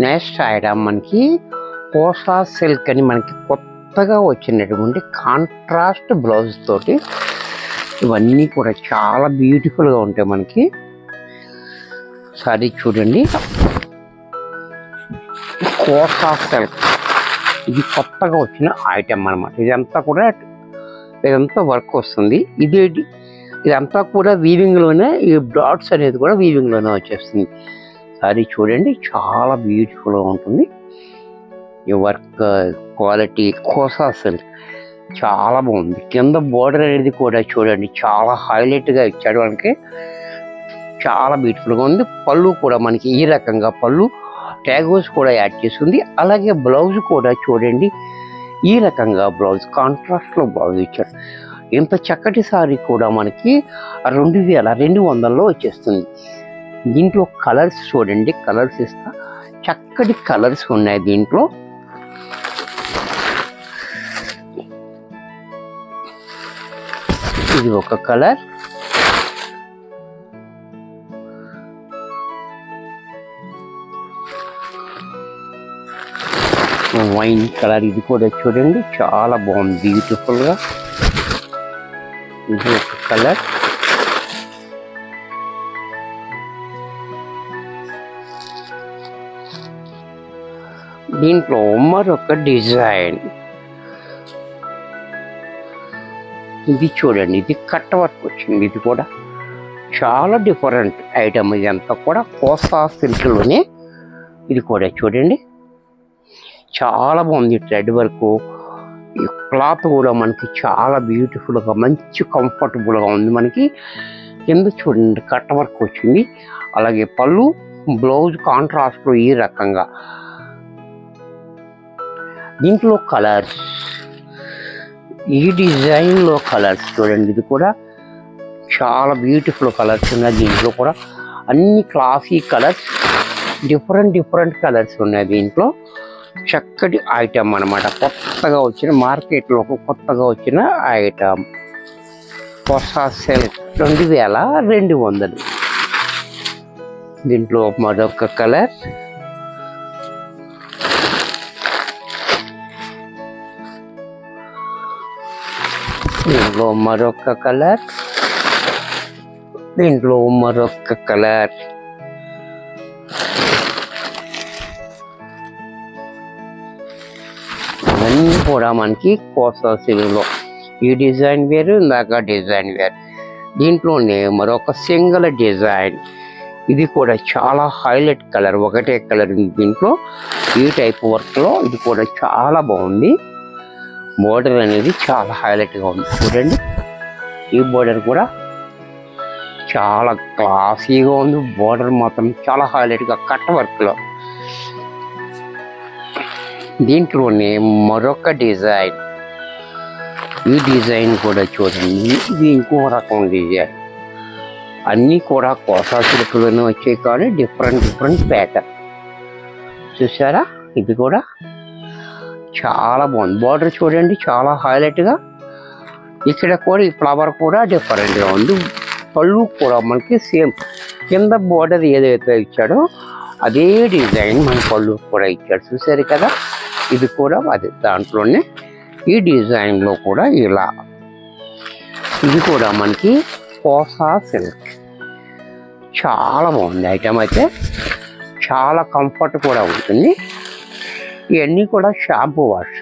Next item మనకి Kosa silk అని మనకి కొత్తగా వచ్చినటువంటి కాంట్రాస్ట్ బ్లౌజ్ తోటి ఇవన్నీ కూడా చాలా బ్యూటిఫుల్గా ఉంటాయి మనకి. సారీ చూడండి, కోసా సిల్క్ ఇది కొత్తగా వచ్చిన ఐటమ్ అనమాట. ఇదంతా వర్క్ వస్తుంది. ఇదంతా కూడా వీవింగ్లోనే, ఈ డాట్స్ అనేది కూడా వీవింగ్లోనే వచ్చేస్తుంది. సారీ చూడండి, చాలా బ్యూటిఫుల్గా ఉంటుంది. ఈ వర్క్ క్వాలిటీ కోసా సిల్క్ చాలా బాగుంది. కింద బోర్డర్ అనేది కూడా చూడండి చాలా హైలైట్గా ఇచ్చాడు మనకి, చాలా బ్యూటిఫుల్గా ఉంది. పళ్ళు కూడా మనకి ఈ రకంగా పళ్ళు ట్యాగోస్ కూడా యాడ్ చేస్తుంది. అలాగే బ్లౌజ్ కూడా చూడండి ఈ రకంగా బ్లౌజ్ కాంట్రాస్ట్లో బ్లౌజ్ ఇచ్చాడు. ఇంత చక్కటి సారీ కూడా మనకి 2200లో వచ్చేస్తుంది. దీంట్లో కలర్స్ చూడండి, కలర్స్ ఇస్తా, చక్కటి కలర్స్ ఉన్నాయి దీంట్లో. ఇది ఒక కలర్, వైన్ కలర్, ఇది కూడా చూడండి చాలా బాగుంది బ్యూటిఫుల్గా. ఇది ఒక కలర్, దీంట్లో మరొక డిజైన్, ఇది చూడండి, ఇది కట్ వర్క్ వచ్చింది. ఇది కూడా చాలా డిఫరెంట్ ఐటమ్. ఇదంతా కూడా కోసా సిల్క్లోనే. ఇది కూడా చూడండి చాలా బాగుంది. థ్రెడ్ వర్క్, ఈ క్లాత్ కూడా మనకి చాలా బ్యూటిఫుల్గా మంచి కంఫర్టబుల్గా ఉంది మనకి. కింద చూడండి కట్ వర్క్ వచ్చింది. అలాగే పళ్ళు బ్లౌజ్ కాంట్రాస్ట్లో ఈ రకంగా. దీంట్లో కలర్స్, ఈ డిజైన్లో కలర్స్ చూడండి, ఇది కూడా చాలా బ్యూటిఫుల్ కలర్స్ ఉన్నాయి. దీంట్లో కూడా అన్ని క్లాసీ కలర్స్, డిఫరెంట్ కలర్స్ ఉన్నాయి దీంట్లో. చక్కటి ఐటమ్ అన్నమాట, కొత్తగా వచ్చిన మార్కెట్లో కొత్తగా వచ్చిన ఐటమ్ కోసా సిల్క్ 2200. దీంట్లో మరొక కలర్, దీంట్లో మరొక కలర్, దీంట్లో మరొక కలర్. ఇవన్నీ కూడా మనకి కోసా సిల్క్లో. ఈ డిజైన్ వేరు, ఇందాక డిజైన్ వేరు. దీంట్లోనే మరొక సింగిల్ డిజైన్, ఇది కూడా చాలా హైలైట్ కలర్, ఒకటే కలర్ ఉంది దీంట్లో. ఈ టైప్ వర్క్లో ఇది కూడా చాలా బాగుంది. బోర్డర్ అనేది చాలా హైలైట్గా ఉంది చూడండి. ఈ బోర్డర్ కూడా చాలా క్లాసీగా ఉంది. బోర్డర్ మాత్రం చాలా హైలైట్గా కట్ వర్క్లో. దీంట్లోనే మరొక డిజైన్, ఈ డిజైన్ కూడా చూడండి, ఇది ఇంకో రకం డిజైన్. అన్నీ కూడా కోసా సిల్క్లోనే వచ్చాయి కానీ డిఫరెంట్ ప్యాటర్న్. చూసారా, ఇది కూడా చాలా బాగుంది. బార్డర్ చూడండి చాలా హైలైట్గా. ఇక్కడ కూడా ఈ ఫ్లవర్ కూడా డిఫరెంట్గా ఉంది. పళ్ళు కూడా మనకి సేమ్ కింద బార్డర్ ఏదైతే ఇచ్చాడో అదే డిజైన్ మన పళ్ళు కూడా ఇచ్చాడు. చూసారు కదా, ఇది కూడా అదే దాంట్లోనే. ఈ డిజైన్లో కూడా ఇలా, ఇది కూడా మనకి కోసా సిల్క్ చాలా బాగుంది ఐటమ్. అయితే చాలా కంఫర్ట్ కూడా ఉంటుంది. ఇవన్నీ కూడా షాంపూ వాష్.